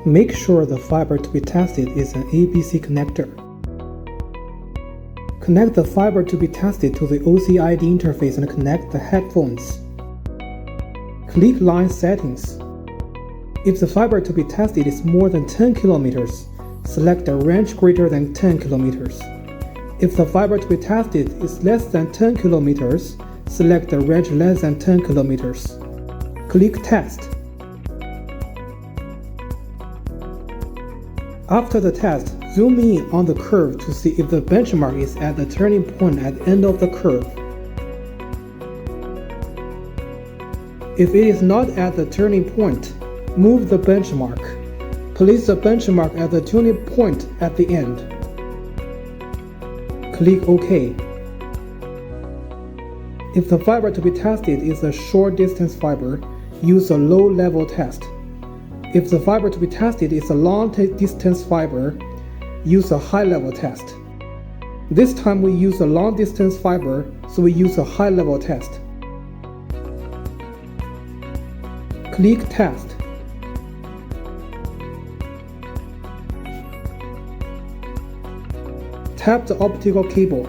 Make sure the fiber to be tested is an ABC connector. Connect the fiber to be tested to the OCID interface and connect the headphones. Click Line Settings. If the fiber to be tested is more than 10 km, select a range greater than 10 km. If the fiber to be tested is less than 10 km, select a range less than 10 km. Click Test. After the test, zoom in on the curve to see if the benchmark is at the turning point at the end of the curve. If it is not at the turning point, move the benchmark. Place the benchmark at the turning point at the end. Click OK. If the fiber to be tested is a short distance fiber, use a low level test. If the fiber to be tested is a long distance fiber, use a high level test. This time we use a long distance fiber, so we use a high level test. Click Test. Tap the optical cable.